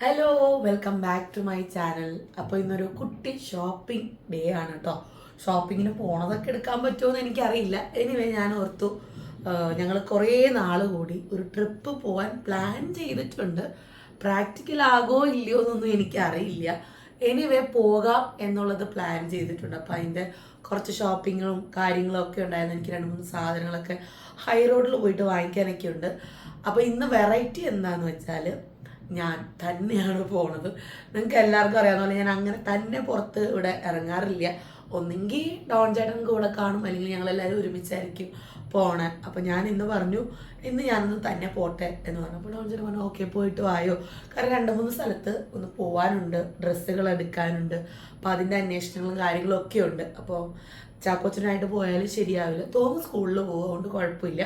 Hello, welcome back to my channel. അപ്പോൾ ഇന്നൊരു കുട്ടി ഷോപ്പിംഗ് ഡേ ആണ് കേട്ടോ. ഷോപ്പിങ്ങിന് പോണതൊക്കെ എടുക്കാൻ പറ്റുമോ എന്ന് എനിക്കറിയില്ല. എനിവേ ഞാൻ ഓർത്തു ഞങ്ങൾ കുറേ നാൾ കൂടി ഒരു ട്രിപ്പ് പോകാൻ പ്ലാൻ ചെയ്തിട്ടുണ്ട്. പ്രാക്ടിക്കൽ ആകോ ഇല്ലയോ എന്നൊന്നും എനിക്കറിയില്ല. എനിവേ പോകാം എന്നുള്ളത് പ്ലാൻ ചെയ്തിട്ടുണ്ട്. അപ്പോൾ അതിൻ്റെ കുറച്ച് ഷോപ്പിങ്ങും കാര്യങ്ങളും ഒക്കെ ഉണ്ടായിരുന്നു. എനിക്ക് 2-3 സാധനങ്ങളൊക്കെ ഹൈ റോഡിൽ പോയിട്ട് വാങ്ങിക്കാനൊക്കെ ഉണ്ട്. അപ്പോൾ ഇന്ന് വെറൈറ്റി എന്താണെന്ന് വെച്ചാൽ ഞാൻ തന്നെയാണ് പോണത്. നിങ്ങൾക്ക് എല്ലാവർക്കും അറിയാവുന്ന പോലെ ഞാൻ അങ്ങനെ തന്നെ പുറത്ത് ഇവിടെ ഇറങ്ങാറില്ല. ഒന്നെങ്കിൽ ഡോൺ ചേട്ടൻ കൂടെ കാണും, അല്ലെങ്കിൽ ഞങ്ങളെല്ലാവരും ഒരുമിച്ചായിരിക്കും പോണേ. അപ്പോൾ ഞാൻ ഇന്ന് പറഞ്ഞു ഇന്ന് ഞാനൊന്ന് തന്നെ പോട്ടെ എന്ന് പറഞ്ഞു. അപ്പോൾ ഡോൺ ചേട്ടൻ പറഞ്ഞു ഓക്കെ പോയിട്ട് വായോ, കാരണം 2-3 സ്ഥലത്ത് ഒന്ന് പോകാനുണ്ട്, ഡ്രസ്സുകൾ എടുക്കാനുണ്ട്. അപ്പോൾ അതിൻ്റെ അന്വേഷണങ്ങളും കാര്യങ്ങളും ഒക്കെ ഉണ്ട്. അപ്പോൾ ചാക്കോച്ചനായിട്ട് പോയാലും ശരിയാവില്ല. തോന്നുന്നു സ്കൂളിൽ പോകും, അതുകൊണ്ട് കുഴപ്പമില്ല.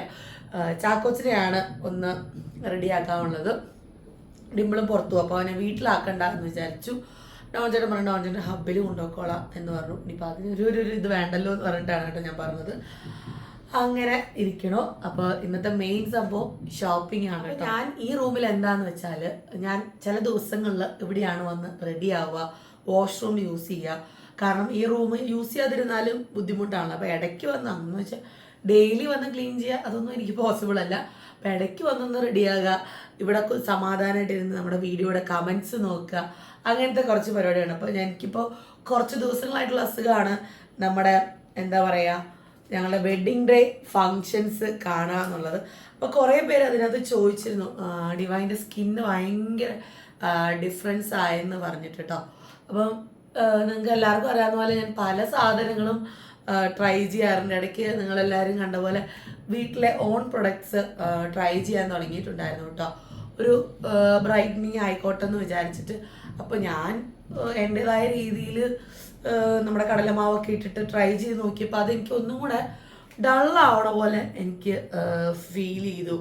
ചാക്കോച്ചനെയാണ് ഒന്ന് റെഡിയാക്കാനുള്ളത്. ഡിമ്പിളും പുറത്തു പോകും. അപ്പോൾ അവനെ വീട്ടിലാക്കണ്ട എന്ന് വിചാരിച്ചു. ഡോൺ ചേട്ടൻ പറഞ്ഞു ഡോൺ ചേട്ടൻ ഹബ്ബിൽ കൊണ്ടുപോയിക്കോളാം എന്ന് പറഞ്ഞു. ഇനിയിപ്പോൾ അതിനൊരു ഇത് വേണ്ടല്ലോ എന്ന് പറഞ്ഞിട്ടാണ് കേട്ടോ ഞാൻ പറഞ്ഞത്. അങ്ങനെ ഇരിക്കണോ. അപ്പോൾ ഇന്നത്തെ മെയിൻ സംഭവം ഷോപ്പിംഗ് ആണ്. ഞാൻ ഈ റൂമിൽ എന്താന്ന് വെച്ചാൽ ഞാൻ ചില ദിവസങ്ങളിൽ ഇവിടെയാണ് വന്ന് റെഡി ആവുക, വാഷ്റൂം യൂസ് ചെയ്യുക. കാരണം ഈ റൂം യൂസ് ചെയ്യാതിരുന്നാലും ബുദ്ധിമുട്ടാണല്ലോ. അപ്പോൾ ഇടയ്ക്ക് വന്ന് അന്ന് വെച്ചാൽ ഡെയിലി വന്ന് ക്ലീൻ ചെയ്യുക അതൊന്നും എനിക്ക് പോസിബിൾ അല്ല. അപ്പം ഇടയ്ക്ക് വന്നൊന്ന് റെഡിയാകുക, ഇവിടെ സമാധാനമായിട്ട് ഇരുന്ന് നമ്മുടെ വീഡിയോയുടെ കമൻറ്റ്സ് നോക്കുക, അങ്ങനത്തെ കുറച്ച് പരിപാടിയാണ്. അപ്പോൾ എനിക്കിപ്പോൾ കുറച്ച് ദിവസങ്ങളായിട്ടുള്ള അസുഖമാണ് നമ്മുടെ എന്താ പറയുക ഞങ്ങളുടെ വെഡ്ഡിങ് ഡേ ഫങ്ഷൻസ് കാണുക എന്നുള്ളത്. അപ്പോൾ കുറേ പേര് അതിനകത്ത് ചോദിച്ചിരുന്നു ഡിവൈൻ്റെ സ്കിന്ന് ഭയങ്കര ഡിഫറൻസ് ആയെന്ന് പറഞ്ഞിട്ട് കേട്ടോ. അപ്പം നിങ്ങൾക്ക് എല്ലാവർക്കും അറിയാവുന്ന പോലെ ഞാൻ പല സാധനങ്ങളും ട്രൈ ചെയ്യാറുണ്ട്. ഇടയ്ക്ക് നിങ്ങളെല്ലാവരും കണ്ട പോലെ വീട്ടിലെ ഓൺ പ്രൊഡക്ട്സ് ട്രൈ ചെയ്യാൻ തുടങ്ങിയിട്ടുണ്ടായിരുന്നു കേട്ടോ. ഒരു ബ്രൈറ്റനിങ് ആയിക്കോട്ടെ എന്ന് വിചാരിച്ചിട്ട്. അപ്പോൾ ഞാൻ എൻ്റെതായ രീതിയിൽ നമ്മുടെ കടലമാവൊക്കെ ഇട്ടിട്ട് ട്രൈ ചെയ്ത് നോക്കിയപ്പോൾ അതെനിക്ക് ഒന്നും കൂടെ ഡള്ളാവണ പോലെ എനിക്ക് ഫീൽ ചെയ്തു.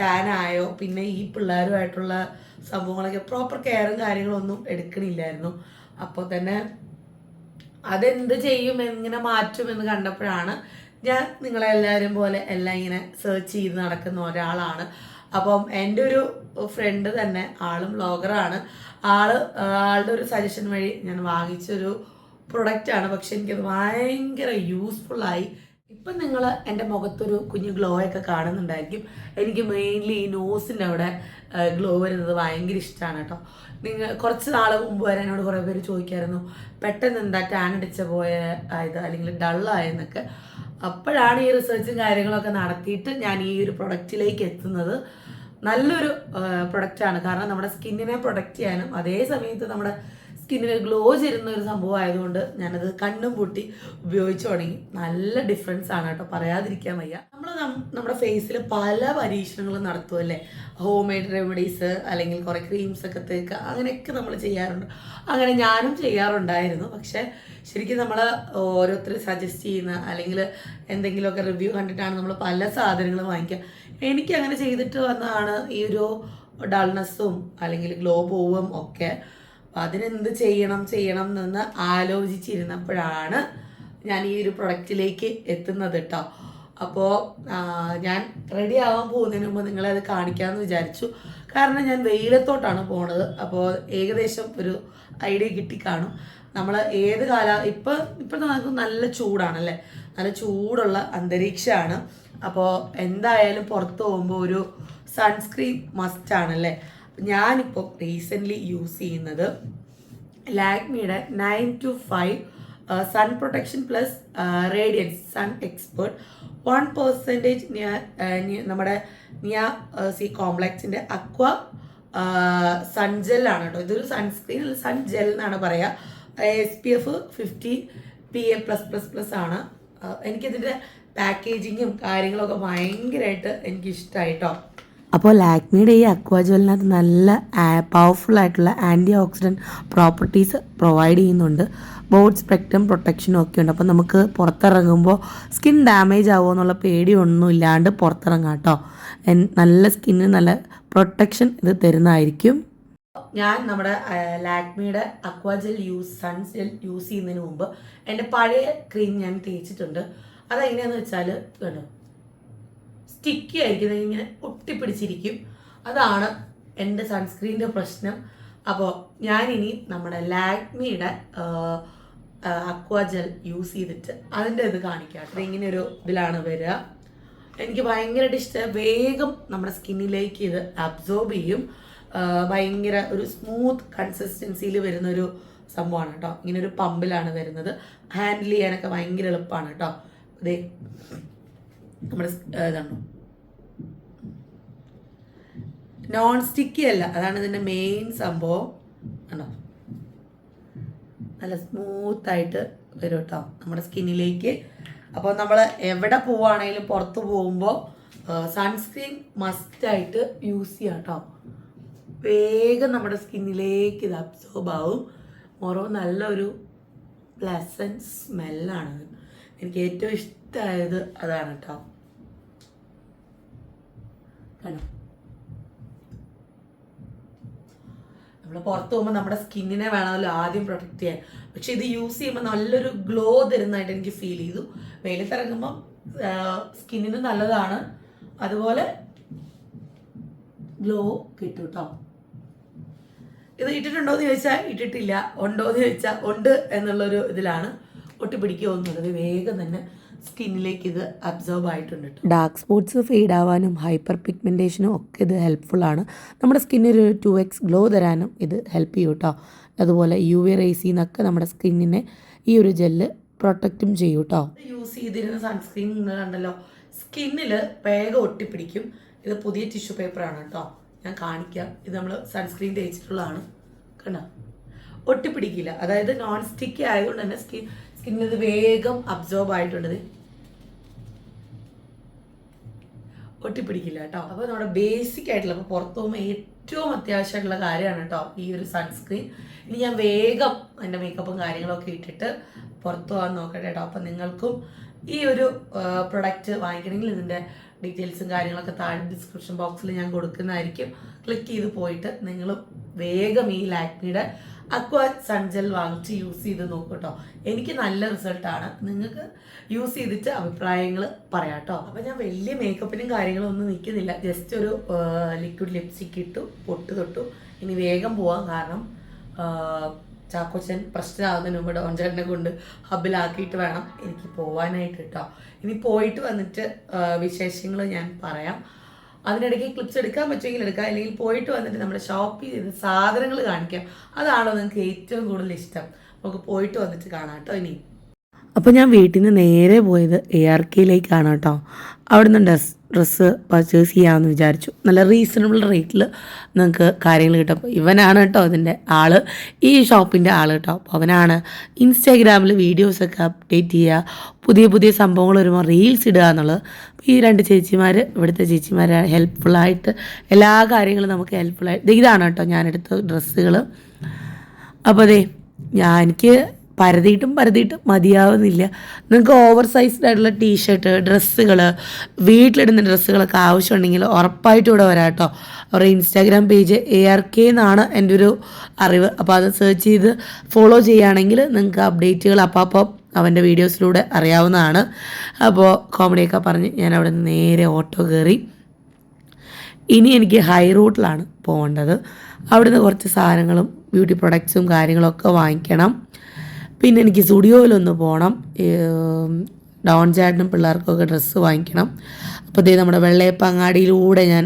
ടാനായോ, പിന്നെ ഈ പിള്ളേരുമായിട്ടുള്ള സംഭവങ്ങളൊക്കെ പ്രോപ്പർ കെയറും കാര്യങ്ങളൊന്നും എടുക്കണില്ലായിരുന്നു. അപ്പോൾ തന്നെ അതെന്ത് ചെയ്യും, എങ്ങനെ മാറ്റുമെന്ന് കണ്ടപ്പോഴാണ് ഞാൻ നിങ്ങളെല്ലാവരും പോലെ എല്ലാം ഇങ്ങനെ സെർച്ച് ചെയ്ത് നടക്കുന്ന ഒരാളാണ്. അപ്പം എൻ്റെ ഒരു ഫ്രണ്ട് തന്നെ ആളും വ്ളോഗറാണ്. ആളുടെ ഒരു സജഷൻ വഴി ഞാൻ വാങ്ങിച്ചൊരു പ്രൊഡക്റ്റാണ്. പക്ഷെ എനിക്കത് ഭയങ്കര യൂസ്ഫുള്ളായി. ഇപ്പം നിങ്ങൾ എൻ്റെ മുഖത്തൊരു കുഞ്ഞു ഗ്ലോ ഒക്കെ കാണുന്നുണ്ടായിരിക്കും. എനിക്ക് മെയിൻലി ഈ നോസിൻ്റെ അവിടെ ഗ്ലോ വരുന്നത് ഭയങ്കര ഇഷ്ടമാണ് കേട്ടോ. കുറച്ച് നാൾ മുമ്പ് വരെ എന്നോട് കുറേ പേര് ചോദിക്കായിരുന്നു പെട്ടെന്ന് എന്താ ടാൻ അടിച്ച പോയ ആയത് അല്ലെങ്കിൽ ഡള്ളായെന്നൊക്കെ. അപ്പോഴാണ് ഈ റിസർച്ചും കാര്യങ്ങളൊക്കെ നടത്തിയിട്ട് ഞാൻ ഈ ഒരു പ്രൊഡക്റ്റിലേക്ക് എത്തുന്നത്. നല്ലൊരു പ്രൊഡക്റ്റാണ്, കാരണം നമ്മുടെ സ്കിന്നിനെ പ്രൊട്ടക്റ്റ് ചെയ്യാനും അതേ സമയത്ത് നമ്മുടെ സ്കിന്നിന് ഗ്ലോ ചെയ്യുന്ന ഒരു സംഭവം ആയതുകൊണ്ട് ഞാനത് കണ്ണും പൂട്ടി ഉപയോഗിച്ചു തുടങ്ങി. നല്ല ഡിഫറൻസ് ആണ് കേട്ടോ, പറയാതിരിക്കാൻ വയ്യ. നമ്മുടെ ഫേസിൽ പല പരീക്ഷണങ്ങളും നടത്തുമല്ലേ, ഹോം മെയ്ഡ് റെമഡീസ് അല്ലെങ്കിൽ കുറേ ക്രീംസ് ഒക്കെ തേക്കുക, അങ്ങനെയൊക്കെ നമ്മൾ ചെയ്യാറുണ്ട്. അങ്ങനെ ഞാനും ചെയ്യാറുണ്ടായിരുന്നു. പക്ഷെ ശരിക്കും നമ്മൾ ഓരോരുത്തർ സജസ്റ്റ് ചെയ്യുന്ന അല്ലെങ്കിൽ എന്തെങ്കിലുമൊക്കെ റിവ്യൂ കണ്ടിട്ടാണ് നമ്മൾ പല സാധനങ്ങളും വാങ്ങിക്കുക. എനിക്ക് അങ്ങനെ ചെയ്തിട്ട് വന്നതാണ് ഈ ഒരു ഡൾനെസ്സും അല്ലെങ്കിൽ ഗ്ലോ പോവും ഒക്കെ. അപ്പം അതിനെന്ത് ചെയ്യണം എന്ന് ആലോചിച്ചിരുന്നപ്പോഴാണ് ഞാൻ ഈ ഒരു പ്രൊഡക്റ്റിലേക്ക് എത്തുന്നത് കേട്ടോ. അപ്പോൾ ഞാൻ റെഡി ആവാൻ പോകുന്നതിന് മുമ്പ് നിങ്ങളെ അത് കാണിക്കാമെന്ന് വിചാരിച്ചു. കാരണം ഞാൻ വെയിലത്തോട്ടാണ് പോണത്. അപ്പോൾ ഏകദേശം ഒരു ഐഡിയ കിട്ടിക്കാണും. നമ്മൾ ഏത് ഇപ്പം നമുക്ക് നല്ല ചൂടാണല്ലേ, നല്ല ചൂടുള്ള അന്തരീക്ഷമാണ്. അപ്പോൾ എന്തായാലും പുറത്ത് പോകുമ്പോൾ ഒരു സൺസ്ക്രീൻ മസ്റ്റാണല്ലേ. ഞാനിപ്പോൾ റീസെൻ്റ്ലി യൂസ് ചെയ്യുന്നത് ലാക്മിയുടെ 9 to 5 sun protection plus radiance sun expert 1% നമ്മുടെ നിയാസി കോംപ്ലക്സിൻ്റെ അക്വ സൺ ജെല്ലാണ് കേട്ടോ. ഇതൊരു സൺസ്ക്രീൻ അല്ല, സൺ ജെൽ എന്നാണ് പറയുക. SPF 50 PA+++ ആണ്. എനിക്കിതിൻ്റെ പാക്കേജിങ്ങും കാര്യങ്ങളൊക്കെ ഭയങ്കരമായിട്ട് എനിക്കിഷ്ടമായിട്ടോ. അപ്പോൾ ലാക്മിയുടെ ഈ അക്വാജലിനകത്ത് നല്ല പവർഫുൾ ആയിട്ടുള്ള ആൻറ്റി ഓക്സിഡൻറ്റ് പ്രോപ്പർട്ടീസ് പ്രൊവൈഡ് ചെയ്യുന്നുണ്ട്. ബോഡ് സ്പെക്ട്രം പ്രൊട്ടക്ഷനും ഒക്കെ ഉണ്ട്. അപ്പോൾ നമുക്ക് പുറത്തിറങ്ങുമ്പോൾ സ്കിൻ ഡാമേജ് ആവുമോ എന്നുള്ള പേടിയൊന്നും ഇല്ലാണ്ട് പുറത്തിറങ്ങാം കേട്ടോ. നല്ല സ്കിന്നിന് നല്ല പ്രൊട്ടക്ഷൻ ഇത് തരുന്നതായിരിക്കും. ഞാൻ നമ്മുടെ ലാക്മിയുടെ അക്വാജൽ സൺ ജെൽ യൂസ് ചെയ്യുന്നതിന് മുമ്പ് എൻ്റെ പഴയ ക്രീം ഞാൻ തേച്ചിട്ടുണ്ട്. അതെങ്ങനെയാണെന്ന് വെച്ചാൽ കേട്ടോ, സ്റ്റിക്കി ആയിരിക്കുന്നത്, ഇങ്ങനെ ഒട്ടിപ്പിടിച്ചിരിക്കും. അതാണ് എൻ്റെ സൺസ്ക്രീനിൻ്റെ പ്രശ്നം. അപ്പോൾ ഞാനിനി നമ്മുടെ ലാക്മിയുടെ അക്വാ ജെൽ യൂസ് ചെയ്തിട്ട് അതിൻ്റെ ഇത് കാണിക്കാം. ഇങ്ങനെ ഒരു ഇതിലാണ് വരിക. എനിക്ക് ഭയങ്കരമായിട്ട് ഇഷ്ടം. വേഗം നമ്മുടെ സ്കിന്നിലേക്ക് ഇത് അബ്സോർബ് ചെയ്യും. ഭയങ്കര ഒരു സ്മൂത്ത് കൺസിസ്റ്റൻസിയിൽ വരുന്നൊരു സംഭവമാണ് കേട്ടോ. ഇങ്ങനെ ഒരു പമ്പിലാണ് വരുന്നത്. ഹാൻഡിൽ ചെയ്യാനൊക്കെ ഭയങ്കര എളുപ്പമാണ് കേട്ടോ. അതെ, നമ്മുടെ ഇതാണ് നോൺ സ്റ്റിക്കി അല്ല, അതാണ് ഇതിൻ്റെ മെയിൻ സംഭവം. ആണോ, നല്ല സ്മൂത്തായിട്ട് വരും കേട്ടോ നമ്മുടെ സ്കിന്നിലേക്ക്. അപ്പോൾ നമ്മൾ എവിടെ പോവുകയാണെങ്കിലും പുറത്ത് പോകുമ്പോൾ സൺസ്ക്രീൻ മസ്റ്റായിട്ട് യൂസ് ചെയ്യാം കേട്ടോ. വേഗം നമ്മുടെ സ്കിന്നിലേക്ക് ഇത് അബ്സോർബ് ആവും. ഓരോ നല്ലൊരു പ്ലസൻറ്റ് സ്മെല്ലാണത്. എനിക്ക് ഏറ്റവും ഇഷ്ടമായത് അതാണ് കേട്ടോ. കണ്ടോ, നമ്മൾ പുറത്ത് പോകുമ്പോൾ നമ്മുടെ സ്കിന്നിനെ വേണമല്ലോ ആദ്യം പ്രൊട്ടക്റ്റ് ചെയ്യാൻ. പക്ഷെ ഇത് യൂസ് ചെയ്യുമ്പോൾ നല്ലൊരു ഗ്ലോ തരുന്നതായിട്ട് എനിക്ക് ഫീൽ ചെയ്തു. വെയിലത്തിറങ്ങുമ്പം സ്കിന്നിന് നല്ലതാണ്, അതുപോലെ ഗ്ലോ കിട്ടും കേട്ടോ. ഇത് ഇട്ടിട്ടുണ്ടോ എന്ന് ചോദിച്ചാൽ ഇട്ടിട്ടില്ല, ഉണ്ടോ എന്ന് ചോദിച്ചാൽ ഉണ്ട് എന്നുള്ളൊരു ഇതിലാണ്. ഒട്ടിപ്പിടിക്കുകയൊന്നുമില്ല, വേഗം തന്നെ സ്കിന്നിലേക്ക് ഇത് അബ്സോർബ് ആയിട്ടുണ്ട്. ഡാർക്ക് സ്പോട്ട്സ് ഫെയ്ഡ് ആവാനും ഹൈപ്പർ പിഗ്മെൻറ്റേഷനും ഒക്കെ ഇത് ഹെൽപ്ഫുള്ളാണ്. നമ്മുടെ സ്കിന്നിനൊരു 2x ഗ്ലോ തരാനും ഇത് ഹെൽപ്പ് ചെയ്യും കേട്ടോ. അതുപോലെ UV റേസിൽ നിന്നൊക്കെ നമ്മുടെ സ്കിന്നിനെ ഈ ഒരു ജെല്ല് പ്രൊട്ടക്റ്റും ചെയ്യും കേട്ടോ. യൂസ് ചെയ്തിരുന്ന സൺസ്ക്രീൻ നിങ്ങൾ കണ്ടല്ലോ, സ്കിന്നിൽ വേഗം ഒട്ടിപ്പിടിക്കും. ഇത് പുതിയ ടിഷ്യൂ പേപ്പറാണ് കേട്ടോ, ഞാൻ കാണിക്കാം. ഇത് നമ്മൾ സൺസ്ക്രീൻ തേച്ചിട്ടുള്ളതാണ്. കണ്ടോ, ഒട്ടിപ്പിടിക്കില്ല. അതായത് നോൺ സ്റ്റിക്കി ആയതുകൊണ്ട് തന്നെ സ്കിന്നിൽ ഇത് വേഗം അബ്സോർബ് ആയിട്ടുണ്ട്. ഒട്ടിപ്പിടിക്കില്ല കേട്ടോ. അപ്പോൾ നമ്മുടെ ബേസിക് ആയിട്ടുള്ള, അപ്പോൾ പുറത്ത് പോകുമ്പോൾ ഏറ്റവും അത്യാവശ്യമായിട്ടുള്ള കാര്യമാണ് കേട്ടോ ഈ ഒരു സൺസ്ക്രീൻ. ഇനി ഞാൻ വേഗം എൻ്റെ മേക്കപ്പും കാര്യങ്ങളൊക്കെ ഇട്ടിട്ട് പുറത്ത് പോകാൻ നോക്കട്ടെ കേട്ടോ. അപ്പം നിങ്ങൾക്കും ഈ ഒരു പ്രൊഡക്റ്റ് വാങ്ങിക്കണമെങ്കിൽ ഇതിൻ്റെ ഡീറ്റെയിൽസും കാര്യങ്ങളൊക്കെ താഴെ ഡിസ്ക്രിപ്ഷൻ ബോക്സിൽ ഞാൻ കൊടുക്കുന്നതായിരിക്കും. ക്ലിക്ക് ചെയ്ത് പോയിട്ട് നിങ്ങൾ വേഗം ഈ ലാക്മിയുടെ അക്വാ സൺജെൽ വാങ്ങിച്ച് യൂസ് ചെയ്ത് നോക്കും കേട്ടോ. എനിക്ക് നല്ല റിസൾട്ടാണ്. നിങ്ങൾക്ക് യൂസ് ചെയ്തിട്ട് അഭിപ്രായങ്ങൾ പറയാം കേട്ടോ. അപ്പം ഞാൻ വലിയ മേക്കപ്പിനും കാര്യങ്ങളും ഒന്നും നിൽക്കുന്നില്ല. ജസ്റ്റ് ഒരു ലിക്വിഡ് ലിപ്സ്റ്റിക് ഇട്ടു, പൊട്ട് തൊട്ടു. ഇനി വേഗം പോവാം, കാരണം ചാക്കോച്ചൻ പ്രശ്നമാകുന്നതിന് മുമ്പ് ഡോൺചേട്ടനെ കൊണ്ട് ഹബിലാക്കിയിട്ട് വേണം എനിക്ക് പോവാനായിട്ട് കേട്ടോ. ഇനി പോയിട്ട് വന്നിട്ട് വിശേഷങ്ങൾ ഞാൻ പറയാം. അതിനിടയ്ക്ക് ക്ലിപ്സ് എടുക്കാൻ പറ്റുമെങ്കിൽ എടുക്കാം, അല്ലെങ്കിൽ പോയിട്ട് വന്നിട്ട് നമ്മുടെ ഷോപ്പ് ചെയ്ത് സാധനങ്ങൾ കാണിക്കാം. അതാണോ നിങ്ങൾക്ക് ഏറ്റവും കൂടുതൽ ഇഷ്ടം? നമുക്ക് പോയിട്ട് വന്നിട്ട് കാണാം കേട്ടോ. ഇനി അപ്പോൾ ഞാൻ വീട്ടിൽ നിന്ന് നേരെ പോയത് ARKയിലേക്കാണ് കേട്ടോ. അവിടെ നിന്ന് ഡ്രസ്സ് പർച്ചേസ് ചെയ്യാമെന്ന് വിചാരിച്ചു. നല്ല റീസണബിൾ റേറ്റിൽ നിങ്ങൾക്ക് കാര്യങ്ങൾ കിട്ടും. അപ്പോൾ ഇവനാണ് കേട്ടോ അതിൻ്റെ ആൾ, ഈ ഷോപ്പിൻ്റെ ആൾ കേട്ടോ. അപ്പോൾ അവനാണ് ഇൻസ്റ്റാഗ്രാമിൽ വീഡിയോസൊക്കെ അപ്ഡേറ്റ് ചെയ്യുക, പുതിയ പുതിയ സംഭവങ്ങൾ വരുമ്പോൾ റീൽസ് ഇടുക എന്നുള്ളത്. ഈ രണ്ട് ചേച്ചിമാർ, ഇവിടുത്തെ ചേച്ചിമാർ ഹെൽപ്ഫുള്ളായിട്ട് എല്ലാ കാര്യങ്ങളും നമുക്ക് ഹെൽപ്ഫുള്ളായിട്ട്. ഇതാണ് കേട്ടോ ഞാനെടുത്ത ഡ്രസ്സുകൾ. അപ്പോൾ എനിക്ക് പരതിയിട്ടും മതിയാവുന്നില്ല. നിങ്ങൾക്ക് ഓവർ സൈസ്ഡ് ആയിട്ടുള്ള ടീഷർട്ട്, ഡ്രസ്സുകൾ, വീട്ടിലിടുന്ന ഡ്രസ്സുകളൊക്കെ ആവശ്യമുണ്ടെങ്കിൽ ഉറപ്പായിട്ടും ഇവിടെ വരാം കേട്ടോ. അവരുടെ ഇൻസ്റ്റാഗ്രാം പേജ് ARK എന്നാണ് എൻ്റെ ഒരു അറിവ്. അപ്പോൾ അത് സെർച്ച് ചെയ്ത് ഫോളോ ചെയ്യുകയാണെങ്കിൽ നിങ്ങൾക്ക് അപ്ഡേറ്റുകൾ അപ്പോൾ അവൻ്റെ വീഡിയോസിലൂടെ അറിയാവുന്നതാണ്. അപ്പോൾ കോമഡിയൊക്കെ പറഞ്ഞ് ഞാൻ അവിടെ നിന്ന് നേരെ ഓട്ടോ കയറി. ഇനി എനിക്ക് ഹൈ റൂട്ടിലാണ് പോകേണ്ടത്. അവിടുന്ന് കുറച്ച് സാധനങ്ങളും ബ്യൂട്ടി പ്രൊഡക്ട്സും കാര്യങ്ങളൊക്കെ വാങ്ങിക്കണം. പിന്നെ എനിക്ക് സ്റ്റുഡിയോയിലൊന്ന് പോകണം, ഡോൺ ചാട്ടിനും പിള്ളേർക്കൊക്കെ ഡ്രസ്സ് വാങ്ങിക്കണം. അപ്പോൾ നമ്മുടെ വെള്ളയപ്പങ്ങാടിയിലൂടെ ഞാൻ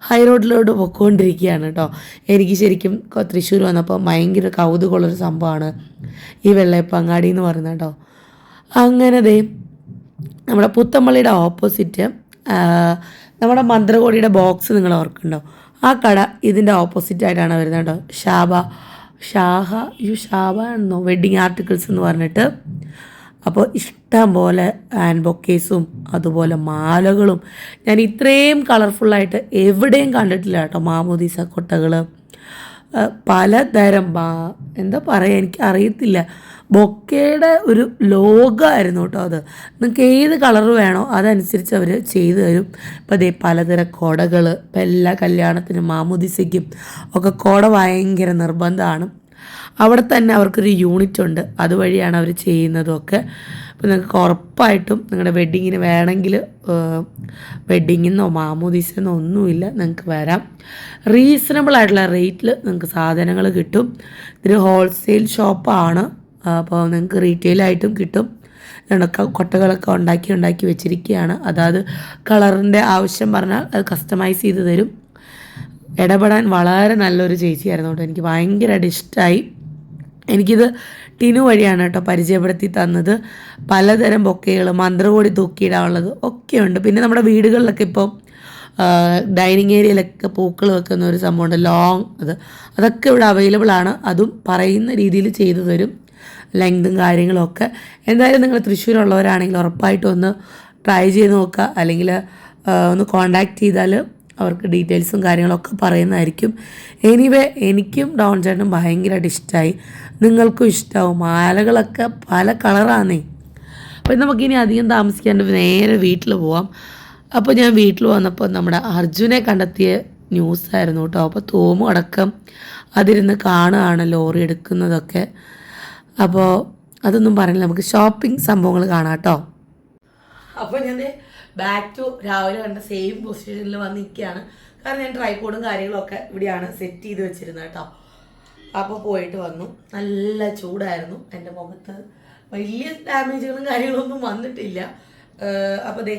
ഹൈ റോഡിലോട്ട് പൊയ്ക്കൊണ്ടിരിക്കുകയാണ് കേട്ടോ. എനിക്ക് ശരിക്കും തൃശ്ശൂർ വന്നപ്പോൾ ഭയങ്കര കൗതുകമുള്ളൊരു സംഭവമാണ് ഈ വെള്ളയപ്പങ്ങാടി എന്ന് പറയുന്നത് കേട്ടോ. അങ്ങനെ നമ്മുടെ പുത്തമ്പള്ളിയുടെ ഓപ്പോസിറ്റ് നമ്മുടെ മന്ത്രകോടിയുടെ ബോക്സ് നിങ്ങൾ ഓർക്കുന്നുണ്ടോ? ആ കട ഇതിൻ്റെ ഓപ്പോസിറ്റായിട്ടാണ് വരുന്നത് കേട്ടോ. ഷാബ എന്നോ വെഡ്ഡിങ് ആർട്ടിക്കിൾസ് എന്ന് പറഞ്ഞിട്ട്. അപ്പോൾ ഇഷ്ടം പോലെ ഹാൻഡ് ബൊക്കേസും അതുപോലെ മാലകളും ഞാൻ ഇത്രയും കളർഫുള്ളായിട്ട് എവിടെയും കണ്ടിട്ടില്ല കേട്ടോ. മാമോദീസ കൊട്ടകൾ, പലതരം എന്താ പറയുക എനിക്ക് അറിയത്തില്ല. ബൊക്കയുടെ ഒരു ലോകമായിരുന്നു കേട്ടോ അത്. നിങ്ങൾക്ക് ഏത് കളർ വേണോ അതനുസരിച്ച് അവർ ചെയ്തു തരും. ഇപ്പോൾ പലതരം കുടകൾ, ഇപ്പം എല്ലാ കല്യാണത്തിനും മാമോദീസയ്ക്കും ഒക്കെ കുട ഭയങ്കര നിർബന്ധമാണ്. അവിടെ തന്നെ അവർക്കൊരു യൂണിറ്റ് ഉണ്ട്, അതുവഴിയാണ് അവർ ചെയ്യുന്നതൊക്കെ. അപ്പോൾ നിങ്ങൾക്ക് ഉറപ്പായിട്ടും നിങ്ങളുടെ വെഡ്ഡിങ്ങിന് വേണമെങ്കിൽ വെഡ്ഡിങ്ങിന്നോ മാമോദീസെന്നോ ഒന്നുമില്ല, നിങ്ങൾക്ക് വരാം. റീസണബിൾ ആയിട്ടുള്ള റേറ്റിൽ നിങ്ങൾക്ക് സാധനങ്ങൾ കിട്ടും. ഇതൊരു ഹോൾസെയിൽ ഷോപ്പാണ്, അപ്പോൾ നിങ്ങൾക്ക് റീറ്റെയിലായിട്ടും കിട്ടും. കൊട്ടകളൊക്കെ ഉണ്ടാക്കി വെച്ചിരിക്കുകയാണ്. അതായത് കളറിൻ്റെ ആവശ്യം പറഞ്ഞാൽ അത് കസ്റ്റമൈസ് ചെയ്ത് തരും. ഇടപെടാൻ വളരെ നല്ലൊരു ചേച്ചിയായിരുന്നു കേട്ടോ. എനിക്ക് ഭയങ്കരമായിട്ട് ഇഷ്ടമായി. എനിക്കിത് ടിനു വഴിയാണ് കേട്ടോ പരിചയപ്പെടുത്തി തന്നത്. പലതരം ബൊക്കകൾ, മന്ത്രകോടി തൂക്കിയിടാനുള്ളത് ഒക്കെയുണ്ട്. പിന്നെ നമ്മുടെ വീടുകളിലൊക്കെ ഇപ്പോൾ ഡൈനിങ് ഏരിയയിലൊക്കെ പൂക്കൾ വെക്കുന്ന ഒരു സംഭവമുണ്ട്, ലോങ്, അതൊക്കെ ഇവിടെ അവൈലബിൾ ആണ്. അതും പറയുന്ന രീതിയിൽ ചെയ്തു തരും, ലെങ്തും കാര്യങ്ങളൊക്കെ. എന്തായാലും നിങ്ങൾ തൃശ്ശൂരുള്ളവരാണെങ്കിൽ ഉറപ്പായിട്ടും ഒന്ന് ട്രൈ ചെയ്ത് നോക്കുക, അല്ലെങ്കിൽ ഒന്ന് കോണ്ടാക്ട് ചെയ്താൽ അവർക്ക് ഡീറ്റെയിൽസും കാര്യങ്ങളൊക്കെ പറയുന്നതായിരിക്കും. എനിവേ എനിക്കും ഡോൺ ചേട്ടനും ഭയങ്കരമായിട്ട് ഇഷ്ടമായി, നിങ്ങൾക്കും ഇഷ്ടമാവും. മാലകളൊക്കെ പല കളറാണേ. അപ്പോൾ നമുക്കിനി അധികം താമസിക്കാണ്ട് നേരെ വീട്ടിൽ പോവാം. അപ്പോൾ ഞാൻ വീട്ടിൽ വന്നപ്പോൾ നമ്മുടെ അർജുനെ കണ്ടെത്തിയ ന്യൂസായിരുന്നു കേട്ടോ. അപ്പോൾ തോമു അടക്കം അതിരുന്ന് കാണുകയാണ് ലോറി എടുക്കുന്നതൊക്കെ. അപ്പോൾ അതൊന്നും പറഞ്ഞില്ല, നമുക്ക് ഷോപ്പിംഗ് സംഭവങ്ങൾ കാണാം കേട്ടോ. അപ്പോൾ ഞാൻ ബാക്ക് ടു രാവിലെ കണ്ട സെയിം പൊസിഷനിൽ വന്ന് നിൽക്കുകയാണ്. കാരണം ഞാൻ ട്രൈപോഡും കാര്യങ്ങളൊക്കെ ഇവിടെയാണ് സെറ്റ് ചെയ്ത് വെച്ചിരുന്നത് കേട്ടോ. അപ്പോൾ പോയിട്ട് വന്നു. നല്ല ചൂടായിരുന്നു. എൻ്റെ മുഖത്ത് വലിയ ഡാമേജുകളും കാര്യങ്ങളൊന്നും വന്നിട്ടില്ല. അപ്പോൾ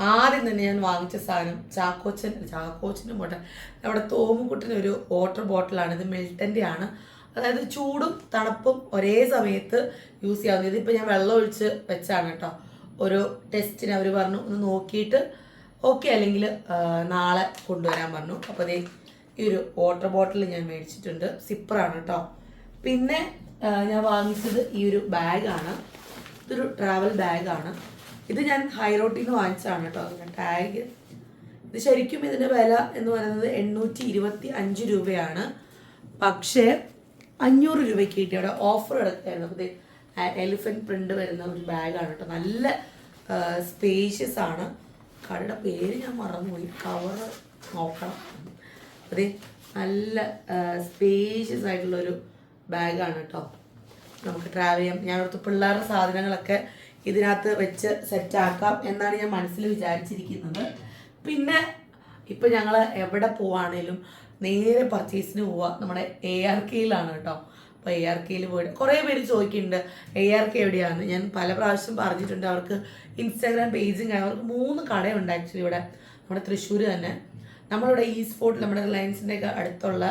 ആദ്യം തന്നെ ഞാൻ വാങ്ങിച്ച സാധനം ചാക്കോച്ചൻ്റെ ബോട്ടൽ, നമ്മുടെ തോമുക്കുട്ടിനൊരു വാട്ടർ ബോട്ടിലാണ്. ഇത് മിൽട്ടൻ്റെ ആണ്. അതായത് ചൂടും തണുപ്പും ഒരേ സമയത്ത് യൂസ് ചെയ്യാവുന്നത്. ഇതിപ്പോൾ ഞാൻ വെള്ളം ഒഴിച്ച് വെച്ചാണ് കേട്ടോ. ഒരു ടെസ്റ്റിന് അവർ പറഞ്ഞു ഒന്ന് നോക്കിയിട്ട് ഓക്കെ അല്ലെങ്കിൽ നാളെ കൊണ്ടുവരാൻ പറഞ്ഞു. അപ്പോൾ ഈ ഒരു വാട്ടർ ബോട്ടിൽ ഞാൻ മേടിച്ചിട്ടുണ്ട്. സിപ്പറാണ് കേട്ടോ. പിന്നെ ഞാൻ വാങ്ങിച്ചത് ഈ ഒരു ബാഗാണ്. ഇതൊരു ട്രാവൽ ബാഗാണ്. ഇത് ഞാൻ ഹൈറോട്ടിൽ നിന്ന് വാങ്ങിച്ചതാണ് കേട്ടോ. അതിൻ്റെ ടാഗ് ഇത് ശരിക്കും ഇതിൻ്റെ വില എന്ന് പറയുന്നത് 825 രൂപയാണ്. പക്ഷേ 500 രൂപയ്ക്ക് കിട്ടി. അവിടെ ഓഫർ എടുക്കായിരുന്നു. അപ്പോൾ എലിഫൻറ്റ് പ്രിൻ്റ് വരുന്ന ഒരു ബാഗാണ് കേട്ടോ. നല്ല സ്പേഷ്യസ് ആണ്. കടയുടെ പേര് ഞാൻ മറന്നുപോയി, കവർ നോക്കണം. അതെ, നല്ല സ്പേഷ്യസ് ആയിട്ടുള്ളൊരു ബാഗാണ് കേട്ടോ. നമുക്ക് ട്രാവൽ ചെയ്യാം. ഞാനടുത്ത് പിള്ളേരുടെ സാധനങ്ങളൊക്കെ ഇതിനകത്ത് വെച്ച് സെറ്റാക്കാം എന്നാണ് ഞാൻ മനസ്സിൽ വിചാരിച്ചിരിക്കുന്നത്. പിന്നെ ഇപ്പം ഞങ്ങൾ എവിടെ പോവുകയാണേലും നേരെ പർച്ചേസിന് പോവുക നമ്മുടെ ARKയിലാണ് കേട്ടോ. അപ്പോൾ ARKയിൽ പോയിട്ട് കുറേ പേര് ചോദിക്കുന്നുണ്ട് ARK എവിടെയാണ്. ഞാൻ പല പ്രാവശ്യം പറഞ്ഞിട്ടുണ്ട്. അവർക്ക് ഇൻസ്റ്റാഗ്രാം പേജും അവർക്ക് 3 കടയുണ്ട് ആക്ച്വലി ഇവിടെ നമ്മുടെ തൃശ്ശൂർ തന്നെ. നമ്മളിവിടെ ഈസ്റ്റ് ഫോർട്ട് നമ്മുടെ റിലയൻസിൻ്റെ ഒക്കെ അടുത്തുള്ള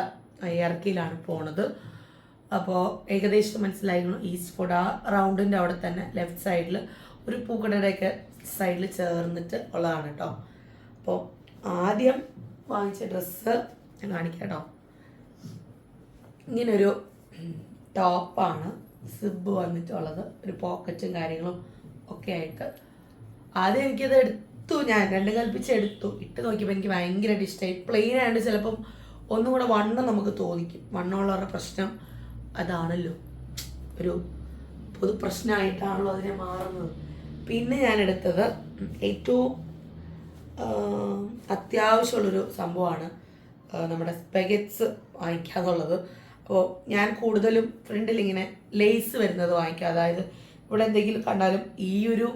ARKയിലാണ് പോണത്. അപ്പോൾ ഏകദേശം മനസ്സിലായിരുന്നു. ഈസ്റ്റ് ഫോർട്ട് ആ റൗണ്ടിൻ്റെ അവിടെ തന്നെ ലെഫ്റ്റ് സൈഡിൽ ഒരു പൂക്കടയുടെയൊക്കെ സൈഡിൽ ചേർന്നിട്ട് ഉള്ളതാണ് കേട്ടോ. അപ്പോൾ ആദ്യം വാങ്ങിച്ച ഡ്രസ്സ് ഞാൻ കാണിക്കാം കേട്ടോ. ഇങ്ങനൊരു ടോപ്പാണ്, സിബ് വന്നിട്ടുള്ളത്, ഒരു പോക്കറ്റും കാര്യങ്ങളും ഒക്കെ ആയിട്ട്. ആദ്യം എനിക്കത് എടുത്തു, ഞാൻ രണ്ടും കൽപ്പിച്ച് എടുത്തു. ഇട്ട് നോക്കിയപ്പോൾ എനിക്ക് ഭയങ്കരമായിട്ട് ഇഷ്ടമായി. പ്ലെയിൻ ആയതുകൊണ്ട് ചിലപ്പം ഒന്നും കൂടെ വണ്ണം നമുക്ക് തോന്നിക്കും. വണ്ണമുള്ളവരുടെ പ്രശ്നം അതാണല്ലോ, ഒരു പൊതു പ്രശ്നമായിട്ടാണല്ലോ അതിനെ മാറുന്നത്. പിന്നെ ഞാൻ എടുത്തത് ഏറ്റവും അത്യാവശ്യമുള്ളൊരു സംഭവമാണ് നമ്മുടെ സ്പെഗറ്റ്സ് വാങ്ങിക്കാന്നുള്ളത്. അപ്പോൾ ഞാൻ കൂടുതലും ഫ്രണ്ടിൽ ഇങ്ങനെ ലേസ് വരുന്നത് വാങ്ങിക്കുക. അതായത് ഇവിടെ എന്തെങ്കിലും കണ്ടാലും ഈ ഒരു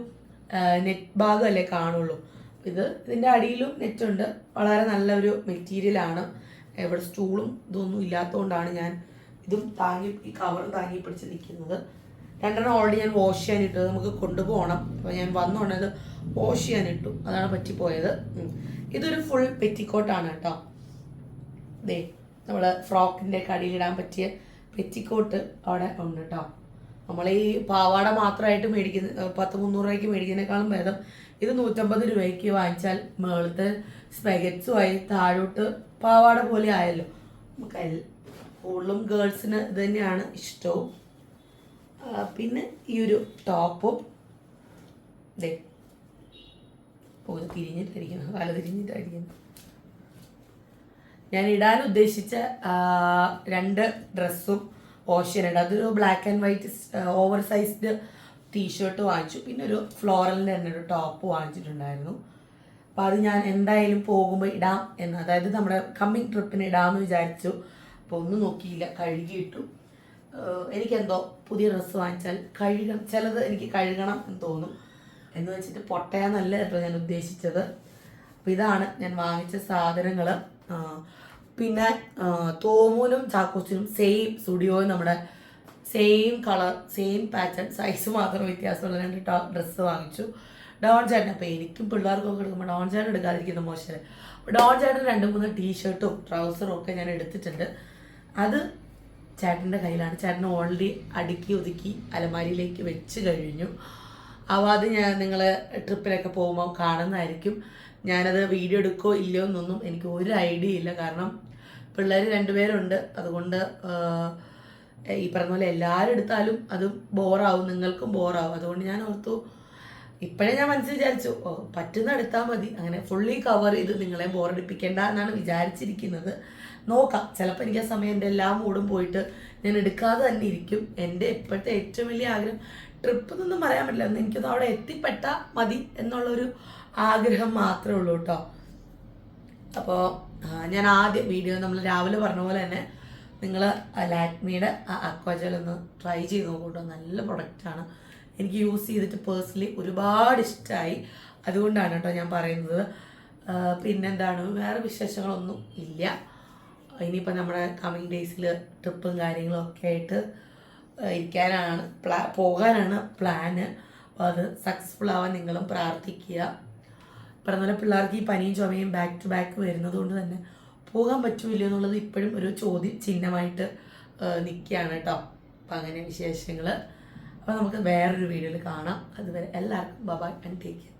നെറ്റ് ഭാഗമല്ലേ കാണുള്ളൂ. ഇതിൻ്റെ അടിയിലും നെറ്റുണ്ട്. വളരെ നല്ലൊരു മെറ്റീരിയലാണ്. ഇവിടെ സ്റ്റൂളും ഇതൊന്നും ഇല്ലാത്തതുകൊണ്ടാണ് ഞാൻ ഇതും ഈ കവറും താങ്ങി പിടിച്ച് നിൽക്കുന്നത്. 2 ഓൾറെഡി ഞാൻ വാഷ് ചെയ്യാനിട്ടത്, നമുക്ക് കൊണ്ടുപോകണം. അപ്പോൾ ഞാൻ വന്നുകൊണ്ടത് വാഷ് ചെയ്യാനിട്ടു, അതാണ് പറ്റിപ്പോയത്. ഇതൊരു ഫുൾ പെറ്റിക്കോട്ടാണ് കേട്ടോ. നമ്മൾ ഫ്രോക്കിൻ്റെ കടിയിലിടാൻ പറ്റിയ പെറ്റിക്കോട്ട് അവിടെ ഉണ്ട് കേട്ടോ. നമ്മൾ ഈ പാവാട മാത്രമായിട്ട് മേടിക്കുന്ന 100-300 രൂപയ്ക്ക് മേടിക്കുന്നതിനേക്കാളും ഭേദം ഇത് 150 രൂപയ്ക്ക് വാങ്ങിച്ചാൽ മുകളിലത്തെ സ്പെഗറ്റ്സുമായി താഴോട്ട് പാവാട പോലെ ആയല്ലോ. നമുക്ക് കൂടുതലും ഗേൾസിന് ഇത് തന്നെയാണ് ഇഷ്ടവും. പിന്നെ ഈ ഒരു ടോപ്പും തിരിഞ്ഞിട്ടായിരിക്കണം, തല തിരിഞ്ഞിട്ടായിരിക്കണം. ഞാൻ ഇടാൻ ഉദ്ദേശിച്ച 2 ഡ്രസ്സും വാഷ് ചെയ്യാനുണ്ട്. അതൊരു black and white oversized T-shirt വാങ്ങിച്ചു. പിന്നെ ഒരു ഫ്ലോറലിൻ്റെ തന്നെ ഒരു ടോപ്പ് വാങ്ങിച്ചിട്ടുണ്ടായിരുന്നു. അപ്പോൾ അത് ഞാൻ എന്തായാലും പോകുമ്പോൾ ഇടാം എന്ന്, അതായത് നമ്മുടെ കമ്മിങ് ട്രിപ്പിന് ഇടാമെന്ന് വിചാരിച്ചു. അപ്പോൾ ഒന്നും നോക്കിയില്ല, കഴുകിയിട്ടു. എനിക്കെന്തോ പുതിയ ഡ്രസ്സ് വാങ്ങിച്ചാൽ കഴുകണം, ചിലത് എനിക്ക് കഴുകണം എന്ന് തോന്നും. എന്ന് വെച്ചിട്ട് പൊട്ടയാന്നല്ല കേട്ടോ ഞാൻ ഉദ്ദേശിച്ചത്. അപ്പോൾ ഇതാണ് ഞാൻ വാങ്ങിച്ച സാധനങ്ങൾ. പിന്നെ തോമൂനും ചാക്കോച്ചിനും സെയിം സ്റ്റുഡിയോയും നമ്മുടെ same colour same pattern size മാത്രം വ്യത്യാസമുള്ള 2 ഡ്രസ്സ് വാങ്ങിച്ചു. ഡോൺ ചേട്ടൻ, അപ്പോൾ എനിക്കും പിള്ളേർക്കും ഒക്കെ എടുക്കുമ്പോൾ ഡോൺ ചേട്ടൻ എടുക്കാതിരിക്കുന്ന മോശം. അപ്പോൾ ഡോൺ ചേട്ടൻ 2-3 ടീഷർട്ടും ട്രൗസറും ഒക്കെ ഞാൻ എടുത്തിട്ടുണ്ട്. അത് ചേട്ടൻ്റെ കയ്യിലാണ്. ചേട്ടൻ ഓൾറെഡി അടുക്കി ഒതുക്കി അലമാരിയിലേക്ക് വെച്ച് കഴിഞ്ഞു. അപ്പോൾ അത് ഞാൻ നിങ്ങൾ ട്രിപ്പിലൊക്കെ പോകുമ്പോൾ കാണുന്നതായിരിക്കും. ഞാനത് വീഡിയോ എടുക്കോ ഇല്ലയോ എന്നൊന്നും എനിക്ക് ഒരു ഐഡിയ ഇല്ല. കാരണം പിള്ളേർ 2 പേരുണ്ട്. അതുകൊണ്ട് ഈ പറഞ്ഞ പോലെ എല്ലാവരും എടുത്താലും അതും ബോറാവും, നിങ്ങൾക്കും ബോറാവും. അതുകൊണ്ട് ഞാൻ ഓർത്തു, ഇപ്പോഴേ ഞാൻ മനസ്സിൽ വിചാരിച്ചു പറ്റുന്ന എടുത്താൽ മതി, അങ്ങനെ ഫുള്ളി കവർ ചെയ്ത് നിങ്ങളെ ബോറടിപ്പിക്കേണ്ട എന്നാണ് വിചാരിച്ചിരിക്കുന്നത്. നോക്കാം, ചിലപ്പോൾ എനിക്ക് ആ സമയം എൻ്റെ എല്ലാ മൂടും പോയിട്ട് ഞാൻ എടുക്കാതെ തന്നെ ഇരിക്കും. എൻ്റെ ഇപ്പോഴത്തെ ഏറ്റവും വലിയ ആഗ്രഹം ട്രിപ്പ് എന്നൊന്നും പറയാൻ പറ്റില്ല, എനിക്കൊന്ന് അവിടെ എത്തിപ്പെട്ടാൽ മതി എന്നുള്ളൊരു ആഗ്രഹം മാത്രമേ ഉള്ളൂ കേട്ടോ. അപ്പോൾ ഞാൻ ആദ്യം വീഡിയോ നമ്മൾ രാവിലെ പറഞ്ഞ പോലെ തന്നെ നിങ്ങൾ ലാക്മിയുടെ അക്വാജൽ ഒന്ന് ട്രൈ ചെയ്ത് നോക്കൂട്ടോ. നല്ല പ്രൊഡക്റ്റാണ്, എനിക്ക് യൂസ് ചെയ്തിട്ട് പേഴ്സണലി ഒരുപാട് ഇഷ്ടമായി. അതുകൊണ്ടാണ് കേട്ടോ ഞാൻ പറയുന്നത്. പിന്നെന്താണ്, വേറെ വിശേഷങ്ങളൊന്നും ഇല്ല. ഇനിയിപ്പോൾ നമ്മുടെ കമ്മിങ് ഡേയ്സിൽ ട്രിപ്പും കാര്യങ്ങളും ഒക്കെ ആയിട്ട് ഇരിക്കാനാണ് പോകാനാണ് പ്ലാന്. അപ്പോൾ അത് സക്സസ്ഫുൾ ആവാൻ നിങ്ങളും പ്രാർത്ഥിക്കുക. പറഞ്ഞ പിള്ളേർക്ക് ഈ പനിയും ചുമയും ബാക്ക് ടു ബാക്ക് വരുന്നത് കൊണ്ട് തന്നെ പോകാൻ പറ്റൂല്ലോ എന്നുള്ളത് ഇപ്പോഴും ഒരു ചോദ്യം ചിഹ്നമായിട്ട് നിൽക്കുകയാണ് കേട്ടോ. അപ്പം അങ്ങനെ വിശേഷങ്ങൾ. അപ്പോൾ നമുക്ക് വേറൊരു വീഡിയോയിൽ കാണാം. അതുവരെ എല്ലാവർക്കും ബൈ ആൻഡ് ടേക്ക് കെയർ.